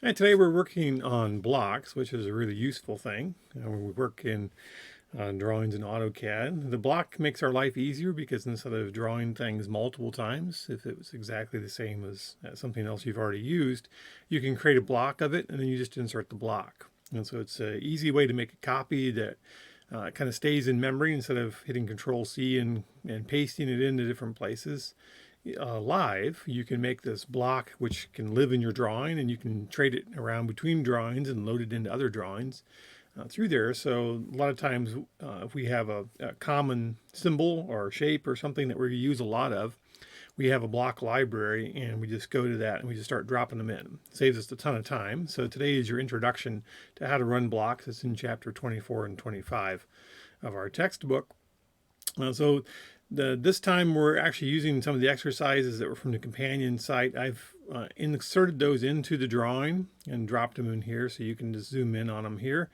And today we're working on blocks, which is a really useful thing. When we work in drawings in AutoCAD, the block makes our life easier because instead of drawing things multiple times, if it was exactly the same as something else you've already used, you can create a block of it and then you just insert the block. And so it's an easy way to make a copy that kind of stays in memory instead of hitting Control C and pasting it into different places. Live, you can make this block which can live in your drawing and you can trade it around between drawings and load it into other drawings through there. So a lot of times if we have a common symbol or shape or something that we use a lot of, we have a block library and we just go to that and we just start dropping them in. It saves us a ton of time. So today is your introduction to how to run blocks. It's in chapter 24 and 25 of our textbook. This time we're actually using some of the exercises that were from the companion site. I've inserted those into the drawing and dropped them in here so you can just zoom in on them here.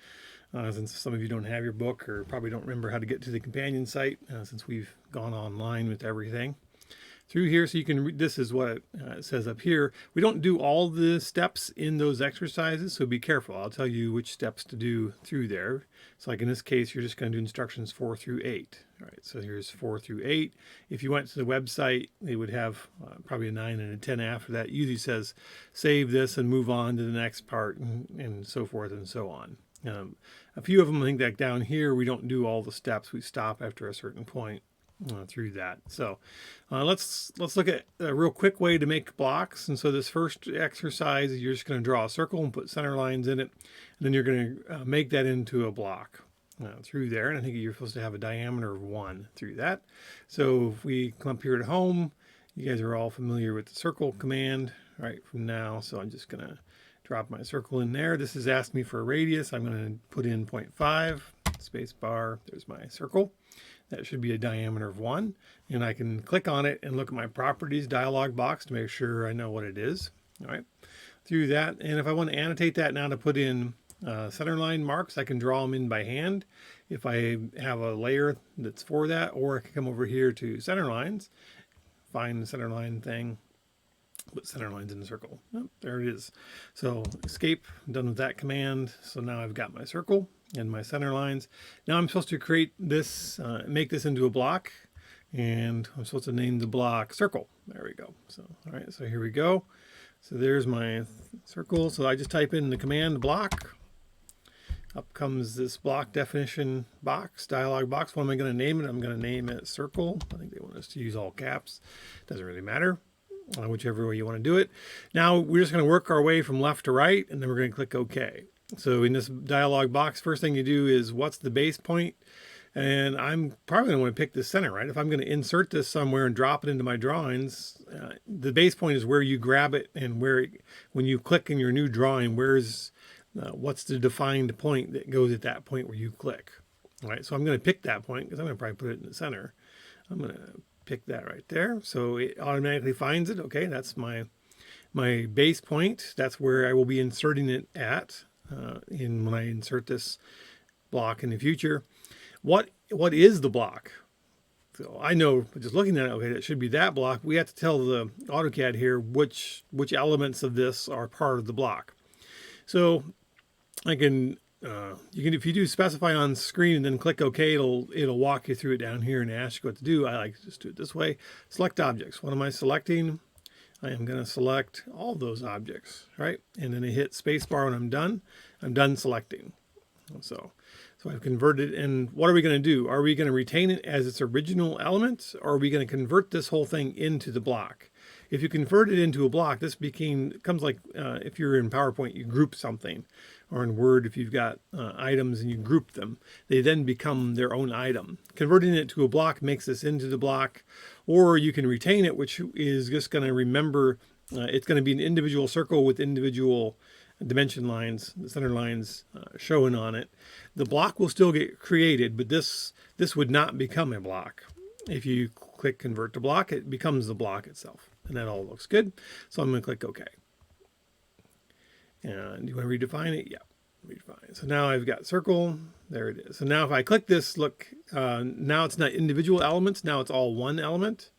Since some of you don't have your book or probably don't remember how to get to the companion site since we've gone online with everything through here. So you can read, this is what it says up here. We don't do all the steps in those exercises, so be careful. I'll tell you which steps to do through there. So like in this case, you're just going to do instructions 4 through 8. All right, so here's 4 through 8. If you went to the website, they would have probably a 9 and a 10 after that. It usually says save this and move on to the next part and so forth and so on. A few of them, I think that down here, we don't do all the steps. We stop after a certain point through that. So let's look at a real quick way to make blocks. And so this first exercise, you're just going to draw a circle and put center lines in it. And then you're going to make that into a block through there. And I think you're supposed to have a diameter of 1 through that. So if we come up here at home, you guys are all familiar with the circle command right from now. So I'm just going to drop my circle in there. This is asking me for a radius. I'm going to put in 0.5, space bar. There's my circle. That should be a diameter of 1. And I can click on it and look at my properties dialog box to make sure I know what it is. All right, through that. And if I want to annotate that now to put in center line marks, I can draw them in by hand if I have a layer that's for that, or I can come over here to center lines, find the center line thing, put center lines in the circle. Oh, there it is. So escape, I'm done with that command. So now I've got my circle and my center lines. Now I'm supposed to create this, make this into a block, and I'm supposed to name the block circle. There we go. So, all right, so here we go. So there's my circle. So I just type in the command block. Up comes this block definition box, dialog box. What am I going to name it? I'm going to name it circle. I think they want us to use all caps. Doesn't really matter. Whichever way you want to do it. Now we're just going to work our way from left to right, and then we're going to click OK. So in this dialog box, first thing you do is what's the base point? And I'm probably going to want to pick the center, right? If I'm going to insert this somewhere and drop it into my drawings, the base point is where you grab it and when you click in your new drawing, what's the defined point that goes at that point where you click. All right, so I'm going to pick that point because I'm going to probably put it in the center. I'm going to pick that right there. So it automatically finds it. Okay, that's my base point. That's where I will be inserting it at when I insert this block in the future. What is the block? So I know just looking at it, okay, that should be that block. We have to tell the AutoCAD here which elements of this are part of the block. So I can if you do specify on screen and then click OK, it'll walk you through it down here and ask you what to do. I like to just do it this way. Select objects. What am I selecting? I am going to select all those objects, right? And then I hit spacebar when I'm done. I'm done selecting. So I've converted. And what are we going to do? Are we going to retain it as its original element, or are we going to convert this whole thing into the block? If you convert it into a block, this comes like if you're in PowerPoint, you group something, or in Word, if you've got items and you group them, they then become their own item. Converting it to a block makes this into the block, or you can retain it, which is just going to remember it's going to be an individual circle with individual dimension lines, the center lines showing on it. The block will still get created, but this would not become a block. If you click convert to block, it becomes the block itself. And that all looks good. So I'm going to click OK. And you want to redefine it? Yeah, redefine. So now I've got circle. There it is. So now if I click this, look, now it's not individual elements. Now it's all one element.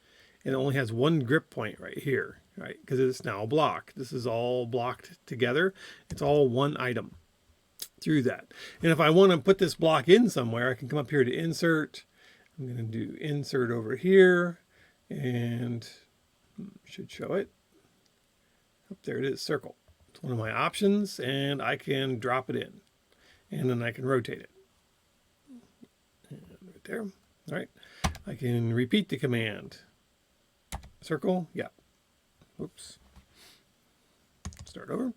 And it only has one grip point right here. right? Because it's now a block. This is all blocked together. It's all one item through that. And if I want to put this block in somewhere, I can come up here to insert. I'm going to do insert over here and should show it. Oh, there it is, circle. It's one of my options, and I can drop it in, and then I can rotate it. And right there. All right. I can repeat the command. Circle, yeah. Oops. Start over.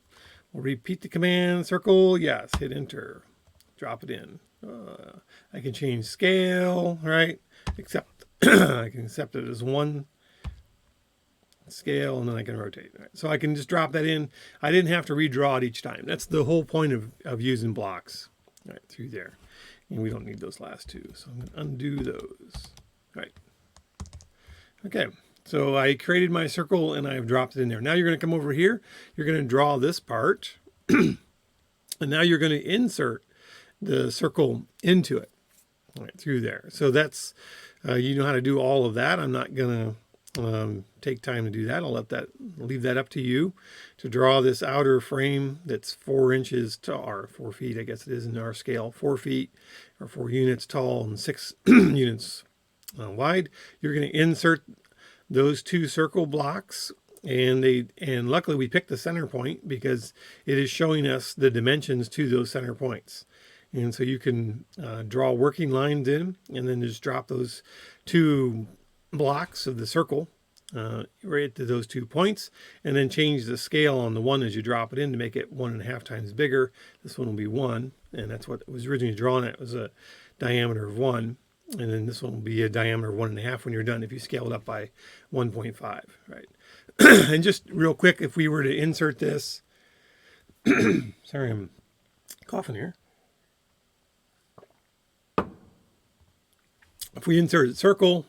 We'll repeat the command. Circle, yes. Hit enter. Drop it in. I can change scale, right? Except I can accept it as one scale, and then I can rotate. Right? So I can just drop that in. I didn't have to redraw it each time. That's the whole point of using blocks, right, through there. And we don't need those last two, so I'm going to undo those. Right. Okay, so I created my circle and I've dropped it in there. Now you're going to come over here. You're going to draw this part, and now you're going to insert the circle into it, right, through there. So that's, you know how to do all of that. I'm not going to take time to do that. I'll leave that up to you to draw this outer frame that's 4 inches tall, or 4 feet, I guess it is in our scale, 4 feet or 4 units tall and 6 units wide. You're going to insert those 2 circle blocks, and luckily we picked the center point because it is showing us the dimensions to those center points. And so you can draw working lines in and then just drop those 2 blocks of the circle right to those 2 points, and then change the scale on the one as you drop it in to make it 1.5 times bigger. This one will be 1, and that's what it was originally drawn at. It was a diameter of 1, and then this one will be a diameter of 1.5 when you're done if you scale it up by 1.5, right? And just real quick, if we were to insert this, sorry, I'm coughing here. If we insert a circle,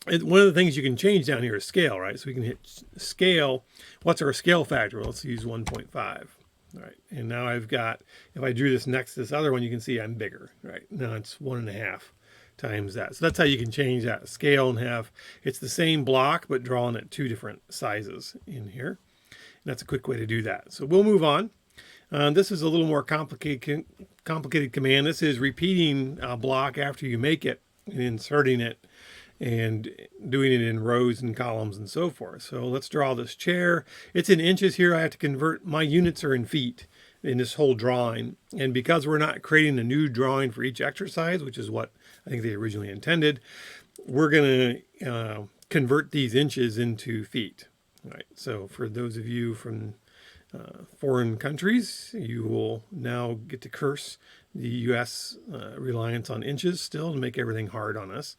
one of the things you can change down here is scale, right? So we can hit scale. What's our scale factor? Well, let's use 1.5. All right. And now I've got, if I drew this next to this other one, you can see I'm bigger, right? Now it's 1.5 times that. So that's how you can change that scale and have, it's the same block, but drawn at 2 different sizes in here. And that's a quick way to do that. So we'll move on. This is a little more complicated command. This is repeating a block after you make it and inserting it and doing it in rows and columns and so forth. So let's draw this chair. It's in inches here. I have to convert, my units are in feet in this whole drawing. And because we're not creating a new drawing for each exercise, which is what I think they originally intended, we're going to convert these inches into feet. Right. So for those of you from foreign countries, you will now get to curse the U.S. Reliance on inches still to make everything hard on us.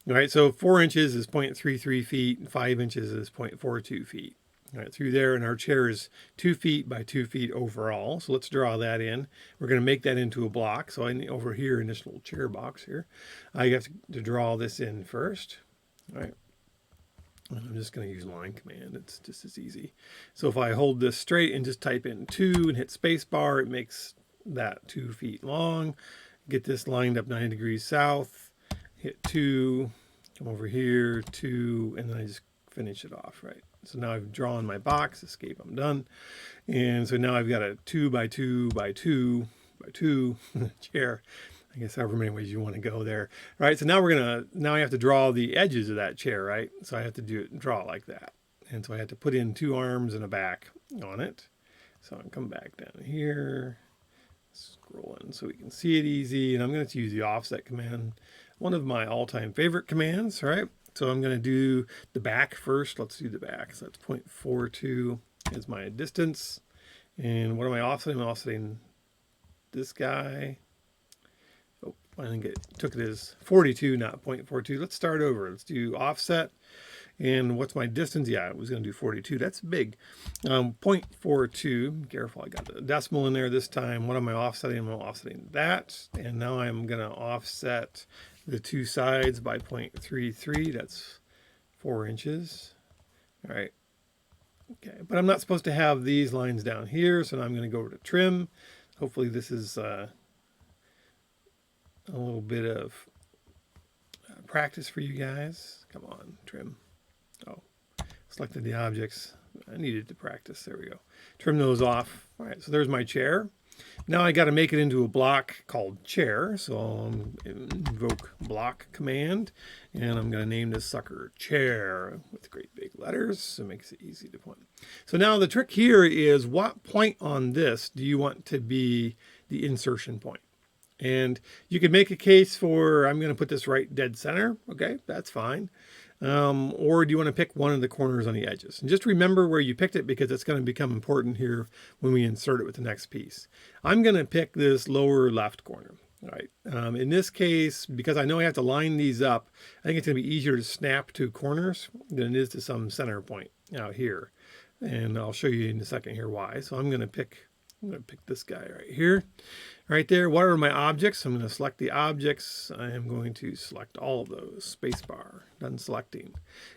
All right, so 4 inches is 0.33 feet, and 5 inches is 0.42 feet. All right, through there, and our chair is 2 feet by 2 feet overall. So let's draw that in. We're going to make that into a block. So over here in this little chair box here, I have to draw this in first. All right. I'm just going to use line command. It's just as easy. So if I hold this straight and just type in 2 and hit space bar, it makes that 2 feet long. Get this lined up 90 degrees south. Hit 2, come over here, 2, and then I just finish it off, right? So now I've drawn my box, escape, I'm done. And so now I've got a 2 by 2 by 2 by 2 chair. I guess however many ways you want to go there. All right, so now now I have to draw the edges of that chair, right? So I have to draw it like that. And so I had to put in 2 arms and a back on it. So I'll come back down here, scroll in so we can see it easy. And I'm going to use the offset command, one of my all-time favorite commands, right? So I'm going to do the back first. Let's do the back. So that's 0.42 is my distance. And what am I offsetting? I'm offsetting this guy. Oh, I think it took it as 42, not 0.42. Let's start over. Let's do offset. And what's my distance? Yeah, I was going to do 42. That's big. 0.42. Careful, I got the decimal in there this time. What am I offsetting? I'm offsetting that. And now I'm going to offset the 2 sides by 0.33. That's 4 inches. All right. Okay, but I'm not supposed to have these lines down here, so now I'm going to go over to trim. Hopefully this is a little bit of practice for you guys. Come on, trim. Oh, Selected the objects. I needed to practice. There we go. Trim those off. All right, so there's my chair. Now I got to make it into a block called chair. So I'll invoke block command, and I'm going to name this sucker chair with great big letters, so it makes it easy to point. So now the trick here is, what point on this do you want to be the insertion point? And you can make a case for, I'm going to put this right dead center. Okay, that's fine. Or do you want to pick one of the corners on the edges? And just remember where you picked it, because it's going to become important here when we insert it with the next piece. I'm going to pick this lower left corner. All right. In this case, because I know I have to line these up, I think it's going to be easier to snap to corners than it is to some center point out here. And I'll show you in a second here why. So I'm going to pick this guy right here. Right there, what are my objects? I'm going to select the objects. I am going to select all of those. Spacebar, done selecting.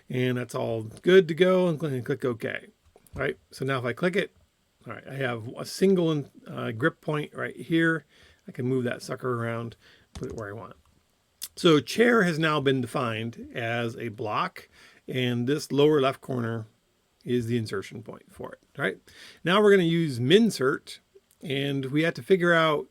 And that's all good to go. I'm going to click OK. All right, so now if I click it, all right, I have a single grip point right here. I can move that sucker around, put it where I want. So chair has now been defined as a block, and this lower left corner is the insertion point for it. All right, now we're going to use minsert, and we have to figure out,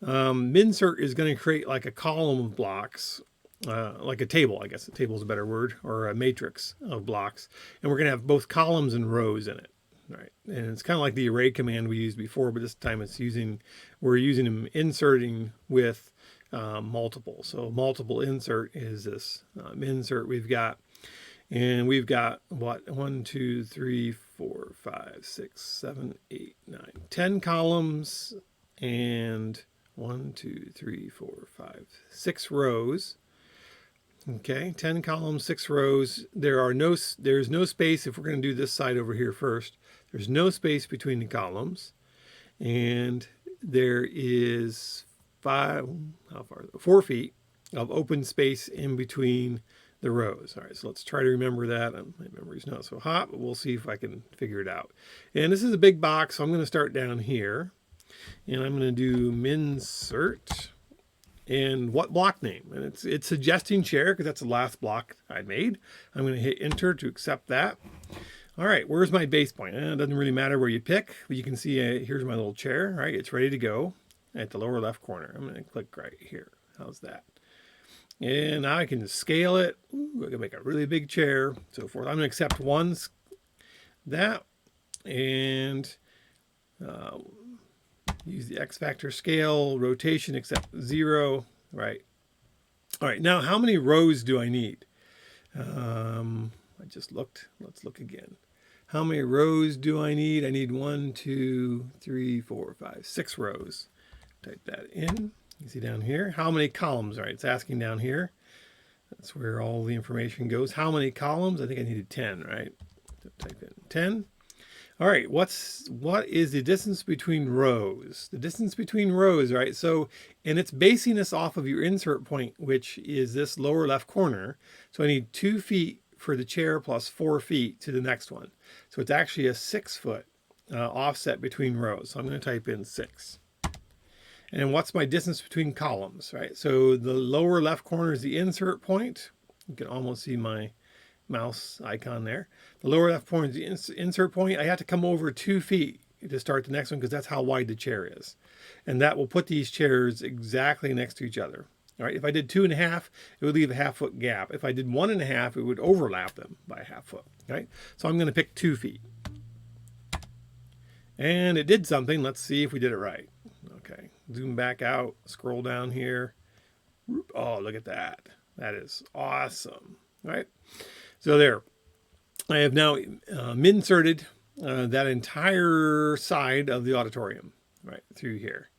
minsert is going to create like a column of blocks, like a table, I guess a table is a better word, or a matrix of blocks. And we're going to have both columns and rows in it. All right. And it's kind of like the array command we used before, but this time we're using them inserting with multiple. So multiple insert is this insert we've got what, 1, 2, 3, 4, 5, 6, 7, 8, 9, 10 columns, and 1, 2, 3, 4, 5, 6 rows. Okay, 10 columns, 6 rows. There's no space. If we're going to do this side over here first, there's no space between the columns, and there is 4 feet of open space in between the rows. All right, so let's try to remember that. My memory's not so hot, but we'll see if I can figure it out. And this is a big box, so I'm going to start down here, and I'm going to do minsert, and what block name? And it's suggesting chair because that's the last block I made. I'm going to hit enter to accept that. All right, where's my base point? It doesn't really matter where you pick, but you can see here's my little chair. All right, it's ready to go at the lower left corner. I'm going to click right here. How's that? And now I can scale it. Ooh, I can make a really big chair, so forth. I'm going to accept that, and use the X factor scale, rotation, accept 0. Right. All right, now how many rows do I need? I just looked. Let's look again. How many rows do I need? I need 1, 2, 3, 4, 5, 6 rows. Type that in. You see down here, how many columns? All right, it's asking down here. That's where all the information goes. How many columns? I think I needed 10, right? So type in 10. All right, what is the distance between rows? The distance between rows, right? So, and it's basing this off of your insert point, which is this lower left corner. So I need 2 feet for the chair plus 4 feet to the next one. So it's actually a 6 foot offset between rows. So I'm going to type in 6. And what's my distance between columns, right? So the lower left corner is the insert point. You can almost see my mouse icon there. The lower left corner is the insert point. I have to come over 2 feet to start the next one because that's how wide the chair is. And that will put these chairs exactly next to each other. All right, if I did 2.5, it would leave a 1/2 foot gap. If I did 1.5, it would overlap them by a 1/2 foot, right? So I'm going to pick 2 feet. And it did something. Let's see if we did it right. Okay, zoom back out, scroll down here. Oh, look at that. That is awesome, right? So there, I have now inserted that entire side of the auditorium, right, through here,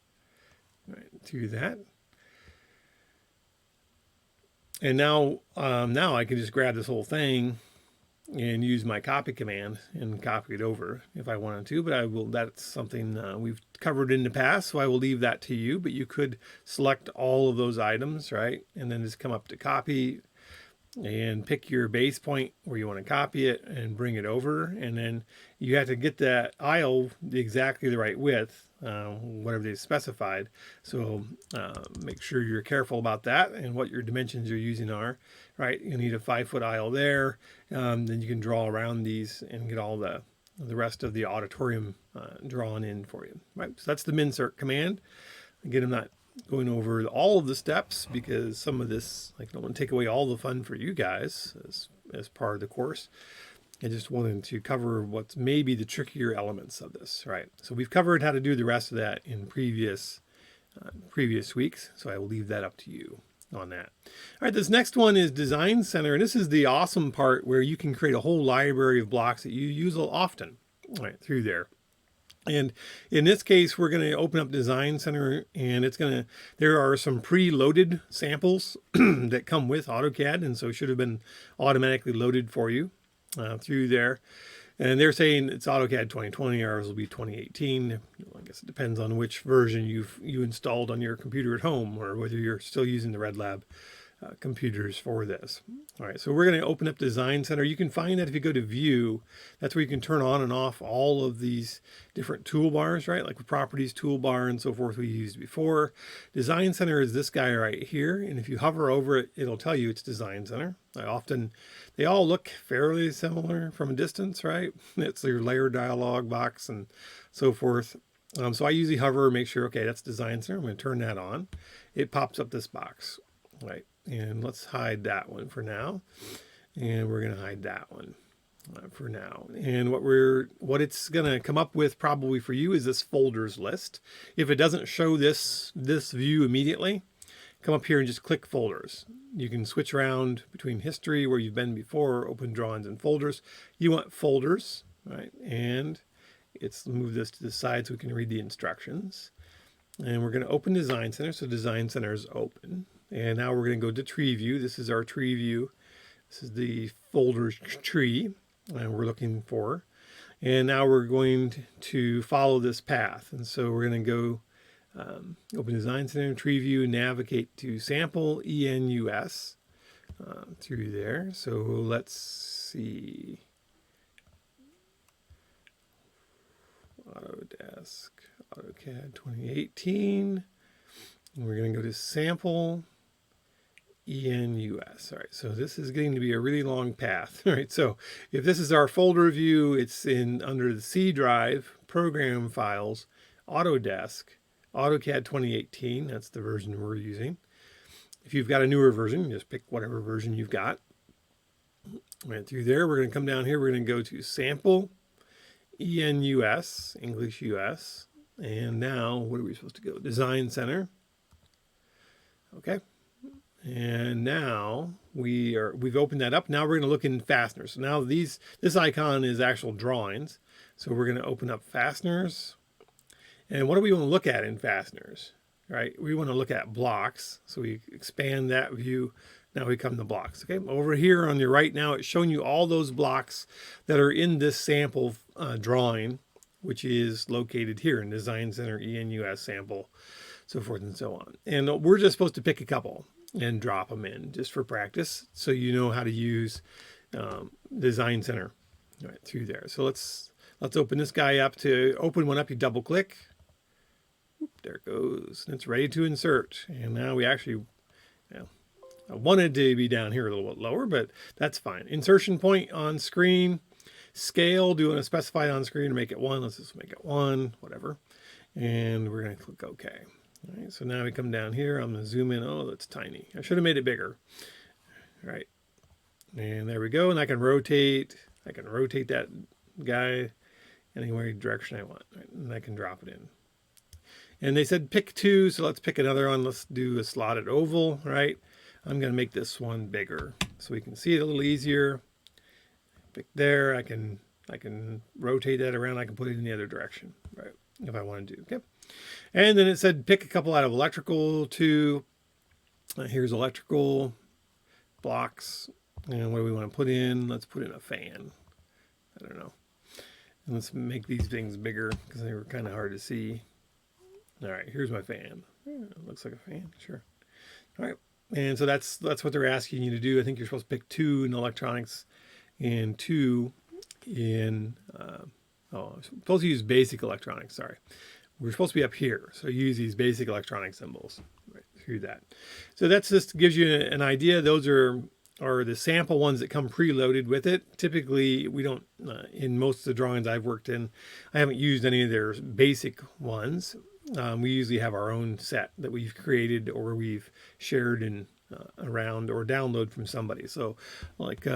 right, through that. And now I can just grab this whole thing and use my copy command and copy it over if I wanted to, but I will. That's something we've covered in the past, so I will leave that to you. But you could select all of those items, right, and then just come up to copy, and pick your base point where you want to copy it and bring it over. And then you have to get that aisle exactly the right width, whatever they specified. So make sure you're careful about that and what your dimensions you're using are, right? You need a 5-foot aisle there. Then you can draw around these and get all the rest of the auditorium drawn in for you, right? So that's the minsert command. Again, I'm not going over all of the steps because some of this, I don't want to take away all the fun for you guys as part of the course. I just wanted to cover what's maybe the trickier elements of this, right? So we've covered how to do the rest of that in previous weeks, so I will leave that up to you on that. All right, this next one is Design Center, and this is the awesome part where you can create a whole library of blocks that you use often, right, through there. And in this case, we're going to open up Design Center, and there are some preloaded samples that come with AutoCAD, and so it should have been automatically loaded for you through there. And they're saying it's AutoCAD 2020, ours will be 2018. I guess it depends on which version you installed on your computer at home, or whether you're still using the Red Lab computers for this. All right, so we're going to open up Design Center. You can find that if you go to View, that's where you can turn on and off all of these different toolbars, right? Like the Properties toolbar and so forth we used before. Design Center is this guy right here, and if you hover over it, it'll tell you it's Design Center. They all look fairly similar from a distance, right? It's your layer dialog box and so forth. So I usually hover, make sure, okay, that's Design Center. I'm going to turn that on. It pops up this box, right? And let's hide that one for now. And we're going to hide that one for now. And what it's going to come up with probably for you is this folders list. If it doesn't show this view immediately, come up here and just click folders. You can switch around between history, where you've been before, open drawings and folders. You want folders, right? And let's move this to the side so we can read the instructions. And we're going to open Design Center. So Design Center is open. And now we're going to go to tree view. This is our tree view. This is the folders tree we're looking for. And now we're going to follow this path. And so we're going to go open Design Center, tree view, navigate to sample ENUS through there. So let's see. Autodesk, AutoCAD 2018. And we're going to go to sample ENUS. All right, so this is getting to be a really long path. All right, so if this is our folder view, it's under the C drive, program files, Autodesk, AutoCAD 2018. That's the version we're using. If you've got a newer version, just pick whatever version you've got. Right through there, we're going to come down here. We're going to go to sample ENUS, English US. And now, what are we supposed to go? Design Center. Okay. And now we've opened that up. Now we're going to look in fasteners. So now this icon is actual drawings. So we're going to open up fasteners. And what do we want to look at in fasteners? Right? We want to look at blocks. So we expand that view. Now we come to blocks. Okay. Over here on your right now, it's showing you all those blocks that are in this sample drawing, which is located here in Design Center ENUS sample, so forth and so on. And we're just supposed to pick a couple and drop them in just for practice, so you know how to use Design Center right through there. So let's open this guy up. To open one up, you double click. There it goes. And it's ready to insert. And now we actually, I wanted to be down here a little bit lower, but that's fine. Insertion point on screen. Scale, do you want to specify it on screen or make it 1? Let's just make it 1, whatever. And we're going to click OK. All right, so now we come down here. I'm going to zoom in. Oh, that's tiny. I should have made it bigger. All right. And there we go. And I can rotate that guy any direction I want. Right? And I can drop it in. And they said pick 2, so let's pick another one. Let's do a slotted oval, right? I'm going to make this one bigger so we can see it a little easier. Pick there. I can rotate that around. I can put it in the other direction, right? If I want to do. Okay. And then it said pick a couple out of electrical too. Here's electrical blocks. And what do we want to put in? Let's put in a fan. I don't know. And let's make these things bigger because they were kind of hard to see. All right, here's my fan. Yeah, it looks like a fan, sure. All right, And so that's what they're asking you to do. I think you're supposed to pick 2 in electronics and 2 in, I'm supposed to use basic electronics, sorry. We're supposed to be up here. So use these basic electronic symbols right through that. So that's just gives you an idea. Those are the sample ones that come preloaded with it. Typically, we don't, in most of the drawings I've worked in, I haven't used any of their basic ones. We usually have our own set that we've created or we've shared in around or download from somebody. So like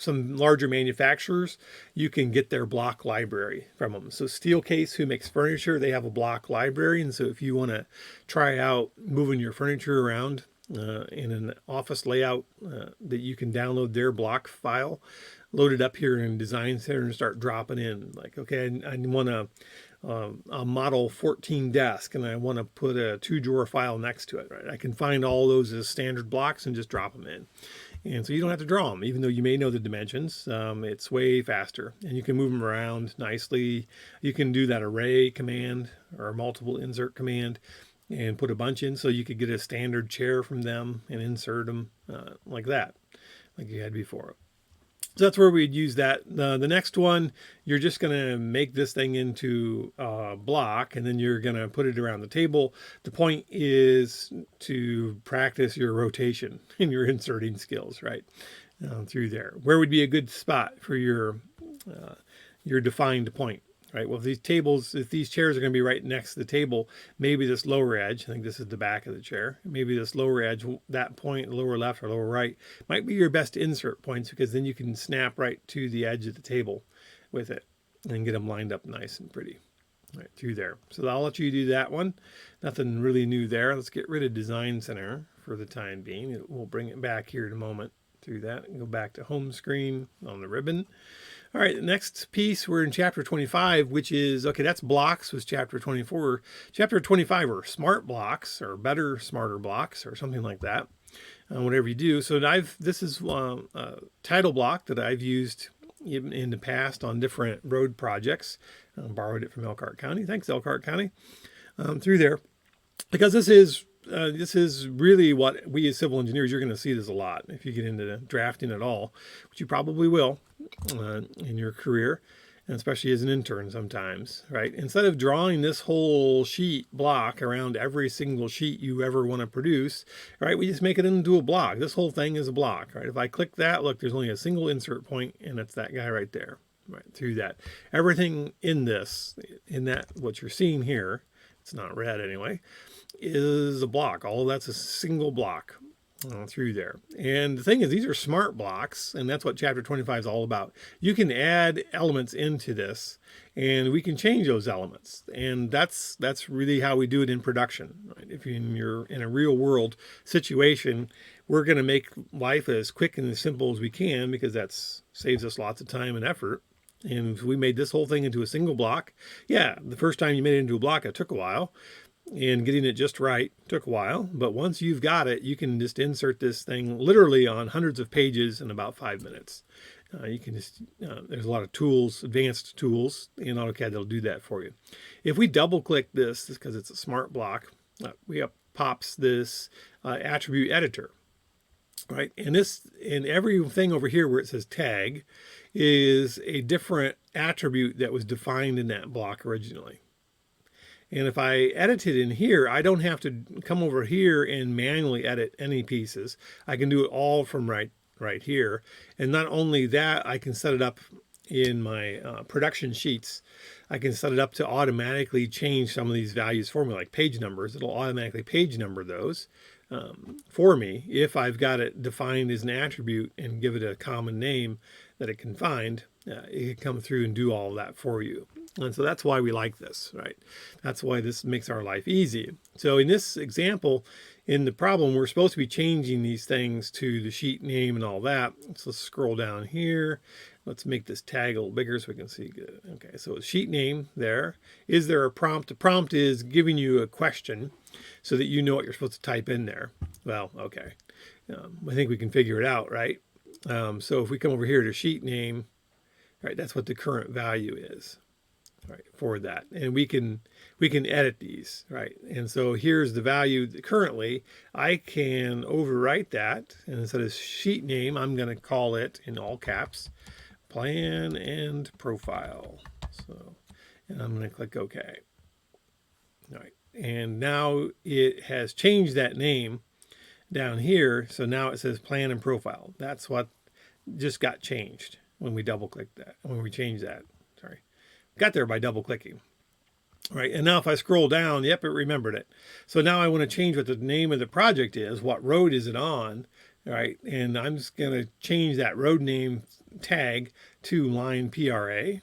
some larger manufacturers, you can get their block library from them. So Steelcase, who makes furniture, they have a block library. And so if you want to try out moving your furniture around in an office layout, that you can download their block file, load it up here in Design Center and start dropping in. Like, okay, I want a model 14 desk and I want to put a 2-drawer file next to it, right? I can find all those as standard blocks and just drop them in. And so you don't have to draw them, even though you may know the dimensions. It's way faster and you can move them around nicely. You can do that array command or multiple insert command and put a bunch in, so you could get a standard chair from them and insert them like that, like you had before. So that's where we'd use that. The next one, you're just going to make this thing into a block and then you're going to put it around the table. The point is to practice your rotation and your inserting skills, right, through there. Where would be a good spot for your defined point? Right. Well, if these chairs are going to be right next to the table, maybe this lower edge, I think this is the back of the chair, maybe this lower edge, that point, lower left or lower right, might be your best insert points, because then you can snap right to the edge of the table with it and get them lined up nice and pretty right through there. So I'll let you do that one. Nothing really new there. Let's get rid of Design Center for the time being. We'll bring it back here in a moment through that and go back to home screen on the ribbon. All right, the next piece, we're in chapter 25, which is, okay, that's blocks, was chapter 24. Chapter 25 are smart blocks, or better, smarter blocks, or something like that, whatever you do. So this is a title block that I've used in the past on different road projects. I borrowed it from Elkhart County. Thanks, Elkhart County, through there. Because this is really what we as civil engineers, you're going to see this a lot if you get into drafting at all, which you probably will in your career, and especially as an intern sometimes, right? Instead of drawing this whole sheet block around every single sheet you ever want to produce, right, we just make it into a block. This whole thing is a block, right? If I click that, look, there's only a single insert point, and it's that guy right there, right, through that. Everything in that, what you're seeing here, it's not red anyway, is a block. All of that's a single block through there. And the thing is, these are smart blocks, and that's what chapter 25 is all about. You can add elements into this, and we can change those elements. And that's really how we do it in production. Right? If you're in a real world situation, we're going to make life as quick and as simple as we can, because that saves us lots of time and effort. And if we made this whole thing into a single block, yeah, the first time you made it into a block, it took a while. And getting it just right took a while, but once you've got it, you can just insert this thing literally on hundreds of pages in about 5 minutes. You can just, there's a lot of tools, advanced tools in AutoCAD that'll do that for you. If we double click this, because it's a smart block, pops this attribute editor, right? And everything over here where it says tag is a different attribute that was defined in that block originally. And if I edit it in here, I don't have to come over here and manually edit any pieces. I can do it all from right here. And not only that, I can set it up in my production sheets. I can set it up to automatically change some of these values for me, like page numbers. It'll automatically page number those for me if I've got it defined as an attribute and give it a common name that it can find. It can come through and do all of that for you. And so that's why we like this, right? That's why this makes our life easy. So in this example, in the problem, we're supposed to be changing these things to the sheet name and all that. So let's scroll down here. Let's make this tag a little bigger so we can see good. Okay, so it's sheet name there. Is there a prompt? The prompt is giving you a question so that you know what you're supposed to type in there. Well, okay. I think we can figure it out, right? So if we come over here to sheet name, right, that's what the current value is. right, for that. And we can edit these, right? And so here's the value that currently. I can overwrite that, and instead of sheet name, I'm going to call it in all caps, plan and profile. So, and I'm going to click OK. All right, and now it has changed that name down here. So now it says plan and profile. That's what just got changed when we double click that, when we change that. Sorry, got there by double clicking. All right, and now if I scroll down, yep, it remembered it. So now I want to change what the name of the project is. What road is it on? All right, and I'm just going to change that road name tag to line PRA.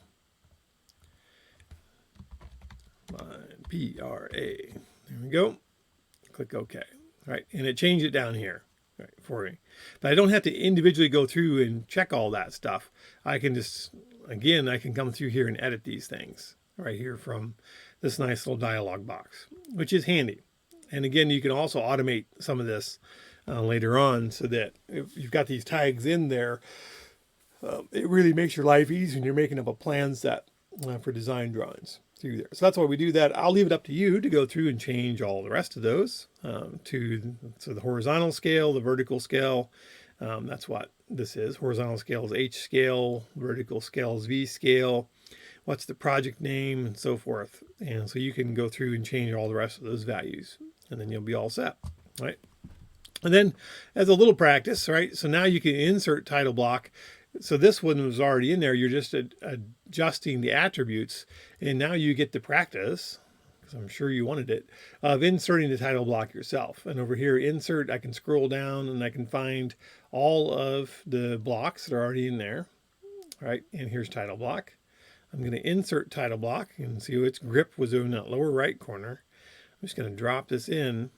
Line PRA. There we go. Click OK. All right, and it changed it down here, right, for me. But I don't have to individually go through and check all that stuff. I can just, again, I can come through here and edit these things right here from this nice little dialog box, which is handy. And again, you can also automate some of this later on, so that if you've got these tags in there, it really makes your life easy when you're making up a plan set for design drawings through there. So that's why we do that. I'll leave it up to you to go through and change all the rest of those so the horizontal scale, the vertical scale. That's what this is. Horizontal scale is H scale, vertical scale is V scale. What's the project name, and so forth. And so you can go through and change all the rest of those values, and then you'll be all set, right? And then as a little practice, right? So now you can insert title block. So this one was already in there. You're just adjusting the attributes, and now you get the practice, because I'm sure you wanted it, of inserting the title block yourself. And over here, insert, I can scroll down and I can find all of the blocks that are already in there, right? And here's title block. I'm going to insert title block, and see its grip was in that lower right corner. I'm just going to drop this in,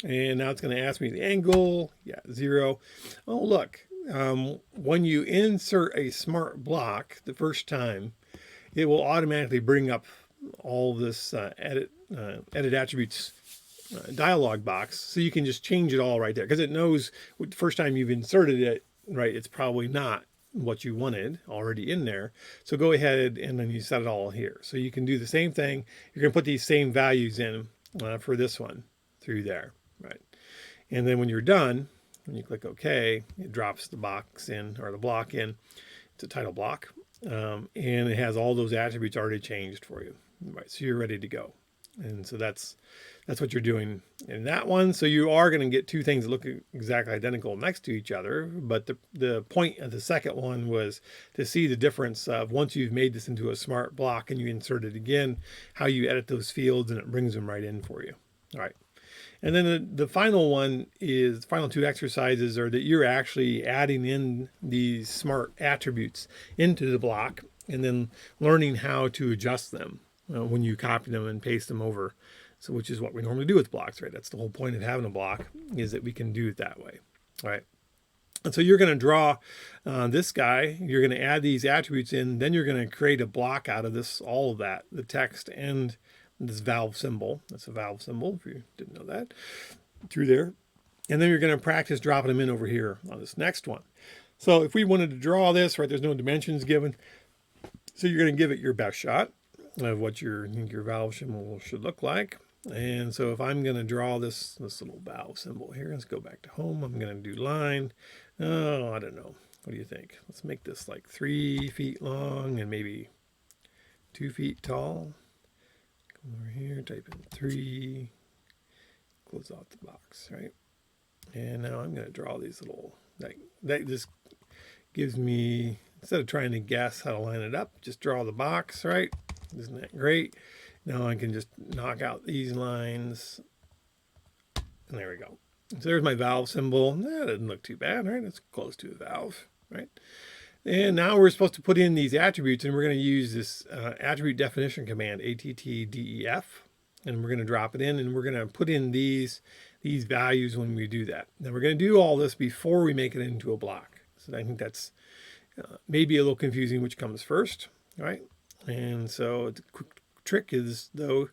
and now it's going to ask me the angle. Yeah, 0. Oh, look. When you insert a smart block the first time, it will automatically bring up all this edit attributes dialog box, so you can just change it all right there, because it knows the first time you've inserted it, right, it's probably not what you wanted already in there. So go ahead and then you set it all here. So you can do the same thing. You're going to put these same values in for this one through there, right? And then when you're done, when you click OK, it drops the box in, or the block in. It's a title block, and it has all those attributes already changed for you, right? So you're ready to go. And so that's what you're doing in that one. So you are going to get two things that look exactly identical next to each other. But the point of the second one was to see the difference of, once you've made this into a smart block and you insert it again, how you edit those fields, and it brings them right in for you. All right. And then the final one is, the final two exercises are that you're actually adding in these smart attributes into the block, and then learning how to adjust them when you copy them and paste them over. So, which is what we normally do with blocks, right? That's the whole point of having a block, is that we can do it that way, right? And so you're going to draw this guy, you're going to add these attributes in, then you're going to create a block out of this, all of that, the text and this valve symbol. That's a valve symbol, if you didn't know that, through there. And then you're going to practice dropping them in over here on this next one. So if we wanted to draw this, right, there's no dimensions given. So you're going to give it your best shot of what your valve symbol should look like. And so if I'm going to draw this little valve symbol here, let's go back to home. I'm going to do line. Oh, I don't know. What do you think? Let's make this like 3 feet long and maybe 2 feet tall. Come over here, type in 3, close off the box, right? And now I'm going to draw these little, that just gives me, instead of trying to guess how to line it up, just draw the box, right? Isn't that great? Now I can just knock out these lines. And there we go. So there's my valve symbol. That doesn't look too bad, right? It's close to a valve, right? And now we're supposed to put in these attributes, and we're going to use this attribute definition command, ATTDEF, and we're going to drop it in, and we're going to put in these values when we do that. Now we're going to do all this before we make it into a block. So I think that's maybe a little confusing which comes first, right? And so the quick trick is, though,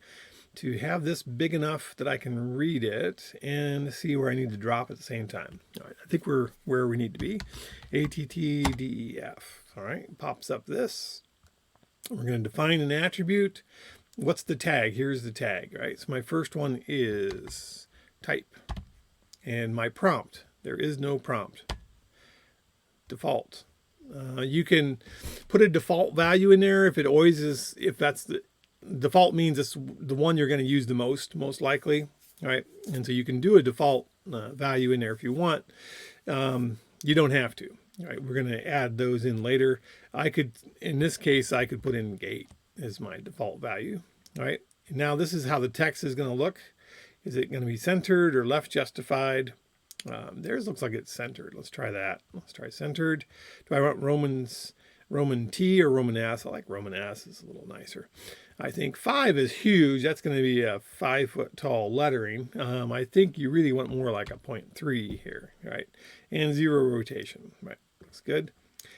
to have this big enough that I can read it and see where I need to drop at the same time. All right, I think we're where we need to be. ATTDEF. All right, pops up this. We're going to define an attribute. What's the tag? Here's the tag, right? So my first one is type. And my prompt, there is no prompt. Default. You can put a default value in there if it always is, if that's the default means it's the one you're going to use the most likely, right? And so you can do a default value in there if you want. You don't have to, right? We're going to add those in later. I could, in this case, I could put in gate as my default value, right? Now this is how the text is going to look. Is it going to be centered or left justified? Theirs looks like it's centered. Let's try that. Let's try centered. Do I want Roman T or Roman S? I like Roman S. It's a little nicer. I think 5 is huge. That's going to be a 5-foot tall lettering. I think you really want more like a 0.3 here, right? And 0 rotation, right? Looks good.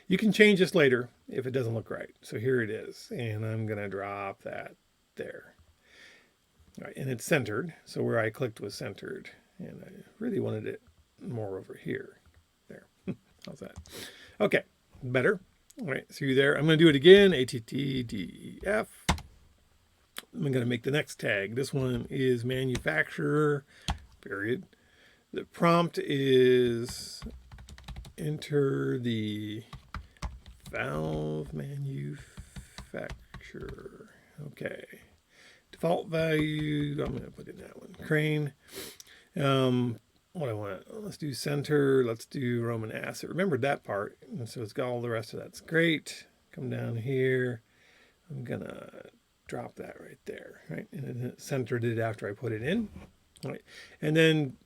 You can change this later if it doesn't look right. So here it is. And I'm going to drop that there. All right, and it's centered. So where I clicked was centered. And I really wanted it more over here. There. How's that? Okay, better. All right, see you there. I'm going to do it again. ATTDEF. I'm going to make the next tag. This one is manufacturer, period. The prompt is enter the valve manufacturer. Okay. Default value, I'm going to put in that one. Crane. What I want, let's do center, let's do Roman asset. Remember that part, and so it's got all the rest of that's great. Come down here, I'm gonna drop that right there, right? And then it centered it after I put it in, right? And then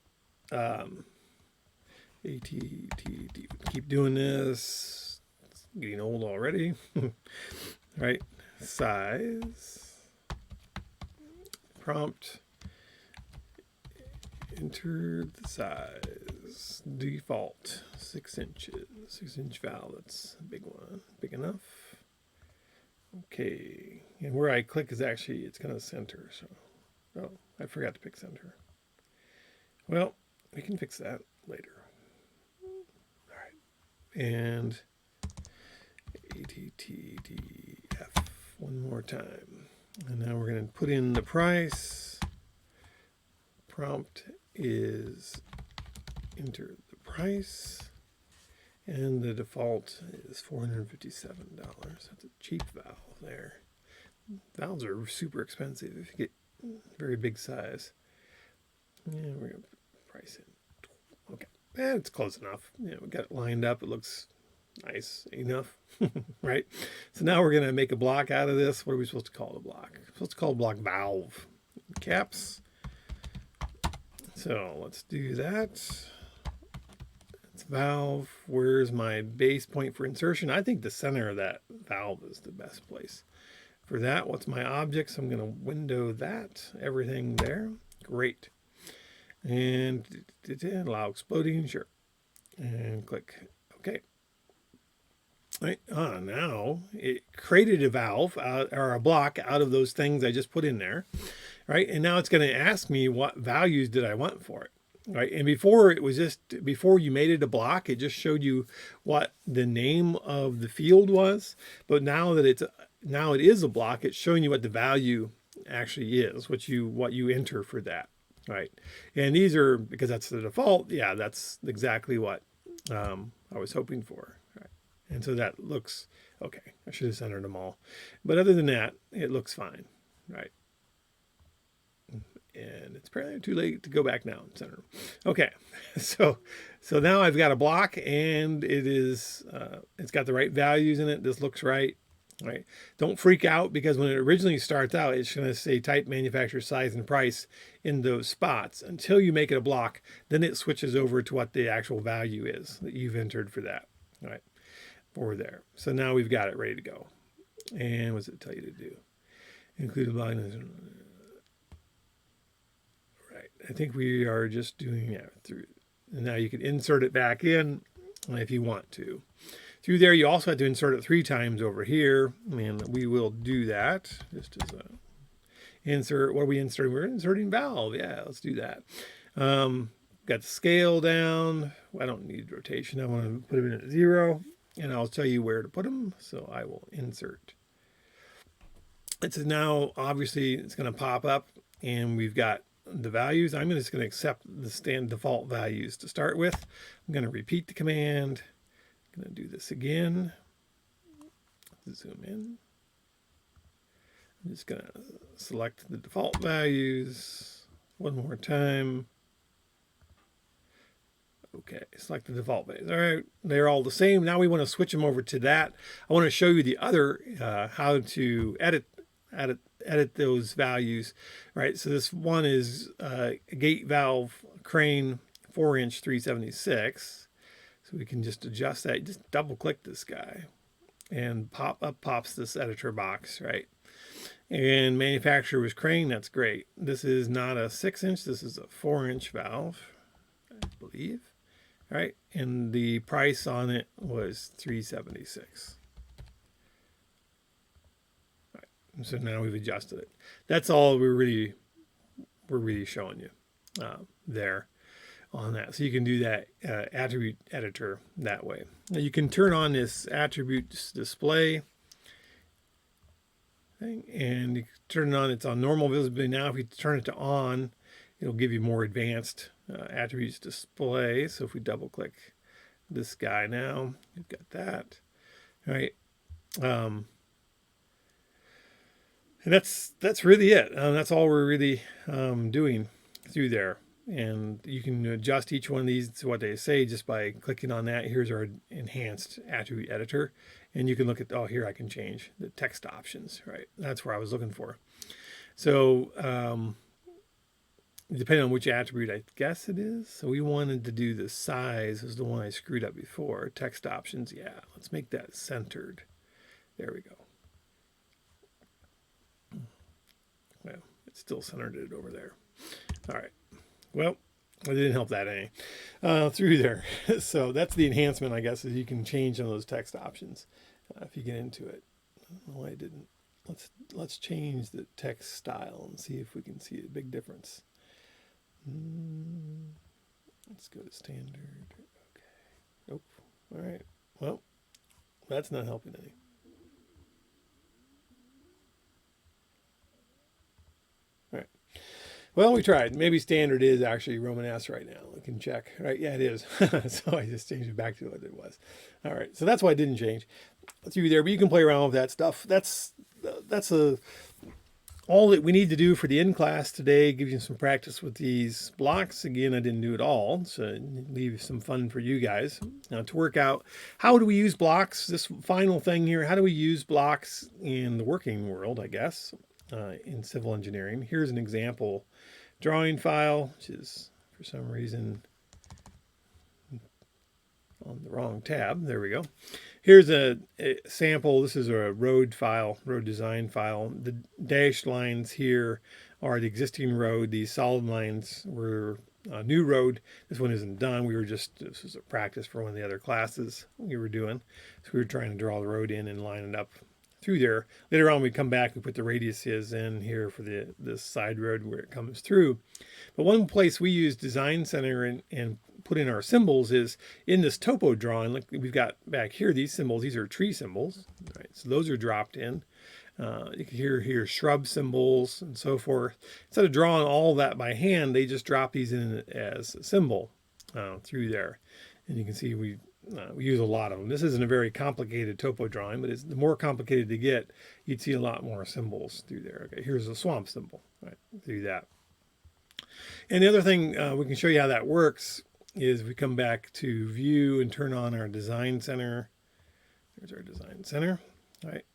ATTD, keep doing this. It's getting old already, right? Size, prompt. Enter the size, default 6 inches, 6-inch valve. That's a big one, big enough. Okay, and where I click is actually, it's going to center. So, oh, I forgot to pick center. Well, we can fix that later. All right, and ATTDF one more time. And now we're going to put in the price. Prompt is enter the price, and the default is $457. That's a cheap valve there. Valves are super expensive if you get very big size. Yeah, we're going to price it. Okay, it's close enough. Yeah, we got it lined up. It looks nice enough, right? So now we're going to make a block out of this. What are we supposed to call the block? We're supposed to call the block valve. Caps. So let's do that. It's valve. Where's my base point for insertion? I think the center of that valve is the best place for that. What's my object? So I'm going to window that. Everything there. Great. And allow exploding. Sure. And click OK. Right. Now it created a valve or a block out of those things I just put in there. Right, and now it's going to ask me what values did I want for it, right? And before it was just, before you made it a block, it just showed you what the name of the field was. But now that it is a block, it's showing you what the value actually is, what you enter for that, right? And these are, because that's the default, yeah, that's exactly what I was hoping for, right? And so that looks okay. I should have centered them all, but other than that, it looks fine, right? And it's apparently too late to go back now and center them. Okay, so now I've got a block, and it is it's got the right values in it. This looks right. Right. Don't freak out, because when it originally starts out, it's going to say type, manufacturer, size, and price in those spots until you make it a block. Then it switches over to what the actual value is that you've entered for that. All right, for there. So now we've got it ready to go. And what does it tell you to do? Include a line. I think we are just doing that through. And now you can insert it back in if you want to. Through there, you also have to insert it 3 times over here, and we will do that. Just as a insert. What are we inserting? We're inserting valve. Yeah, let's do that. Got the scale down. I don't need rotation. I want to put them in at 0, and I'll tell you where to put them. So I will insert it's now obviously it's going to pop up, and we've got the values. I'm just going to accept the default values to start with. I'm going to repeat the command. I'm going to do this again. Zoom in. I'm just going to select the default values one more time. Okay, select the default values. All right, they're all the same. Now we want to switch them over to that. I want to show you the other, how to edit those values. Right, so this one is a gate valve crane 4-inch 376. So we can just adjust that. Just double click this guy, and pops this editor box, right? And manufacturer was crane. That's great. This is not a 6-inch. This is a 4-inch valve, I believe. All right, and the price on it was $376. All right, so now we've adjusted it. That's all we're really showing you there on that. So you can do that attribute editor that way. Now you can turn on this attributes display thing, and you turn it on. It's on normal visibility now. If you turn it to on, it'll give you more advanced attributes display. So if we double click this guy now, you've got that. All right. And that's really it. That's all we're really doing through there. And you can adjust each one of these to what they say just by clicking on that. Here's our enhanced attribute editor. And you can look at, oh, here I can change the text options, right? That's where I was looking for. So depending on which attribute I guess it is. So we wanted to do the size, is the one I screwed up before. Text options, yeah, let's make that centered. There we go. Well, it still centered it over there. All right. Well, it didn't help that any through there. So that's the enhancement, I guess, is you can change some of those text options if you get into it. I don't know why I didn't. Let's change the text style and see if we can see a big difference. Let's go to standard. Okay. Nope. All right. Well, that's not helping any. All right. Well, we tried. Maybe standard is actually Roman S right now. We can check. All right. Yeah, it is. So I just changed it back to what it was. All right. So that's why it didn't change through there. But you can play around with that stuff. That's all that we need to do for the in class today. Give you some practice with these blocks. Again, I didn't do it all, so leave some fun for you guys to work out. How do we use blocks? This final thing here, how do we use blocks in the working world, I guess, in civil engineering? Here's an example drawing file, which is for some reason on the wrong tab. There we go. Here's a sample. This is a road file, road design file. The dashed lines here are the existing road. These solid lines were a new road. This one isn't done. This was a practice for one of the other classes we were doing. So we were trying to draw the road in and line it up through there. Later on, we come back and put the radiuses in here for this side road where it comes through. But one place we use Design Center and put in our symbols is in this topo drawing. Like we've got back here, these symbols, these are tree symbols, right? So those are dropped in. You can hear here shrub symbols and so forth. Instead of drawing all that by hand, they just drop these in as a symbol through there. And you can see we use a lot of them. This isn't a very complicated topo drawing, but it's the more complicated to get, you'd see a lot more symbols through there. Okay, here's a swamp symbol, right, through that. And the other thing we can show you how that works is we come back to view and turn on our design center. There's our design center. All right.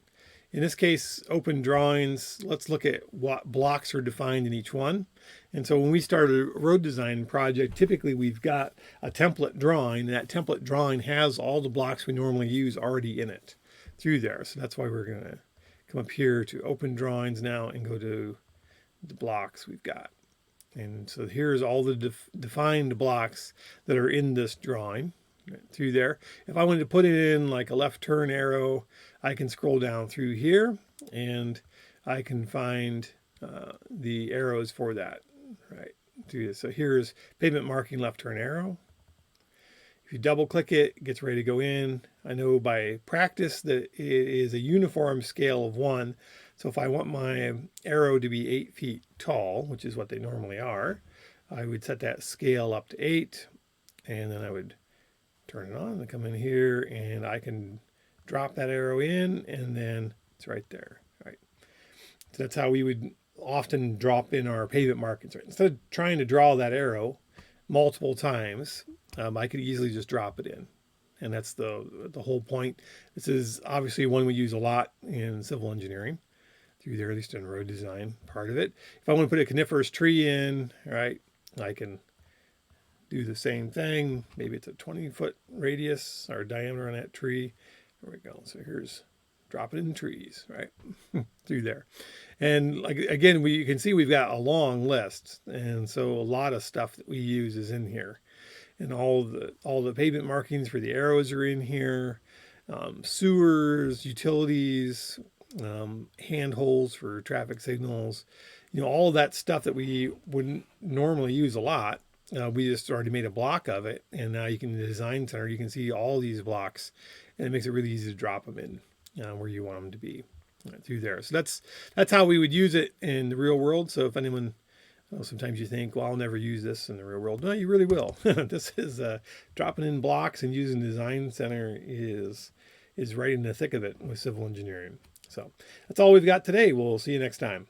In this case, open drawings. Let's look at what blocks are defined in each one. And so when we start a road design project, typically we've got a template drawing. And that template drawing has all the blocks we normally use already in it through there. So that's why we're going to come up here to open drawings now and go to the blocks we've got. And so here's all the defined blocks that are in this drawing right, through there. If I wanted to put it in like a left turn arrow, I can scroll down through here and I can find the arrows for that right through this. So here's pavement marking left turn arrow. If you double click it, it gets ready to go in. I know by practice that it is a uniform scale of 1. So if I want my arrow to be 8 feet tall, which is what they normally are, I would set that scale up to 8, and then I would turn it on and come in here, and I can drop that arrow in, and then it's right there. Right. So that's how we would often drop in our pavement markings. Right? Instead of trying to draw that arrow multiple times, I could easily just drop it in. And that's the whole point. This is obviously one we use a lot in civil engineering, through there, at least in road design part of it. If I want to put a coniferous tree in, right, I can do the same thing. Maybe it's a 20-foot radius or diameter on that tree. There we go. So here's drop it in trees, right, through there. And like again, you can see we've got a long list, and so a lot of stuff that we use is in here. And all the pavement markings for the arrows are in here. Sewers, utilities, handholds for traffic signals, all of that stuff that we wouldn't normally use a lot. We just already made a block of it, and now you can in the design center, you can see all these blocks, and it makes it really easy to drop them in where you want them to be through there. So that's how we would use it in the real world. So if anyone, sometimes you think, well, I'll never use this in the real world. No, you really will. This is dropping in blocks and using the design center is right in the thick of it with civil engineering. So that's all we've got today. We'll see you next time.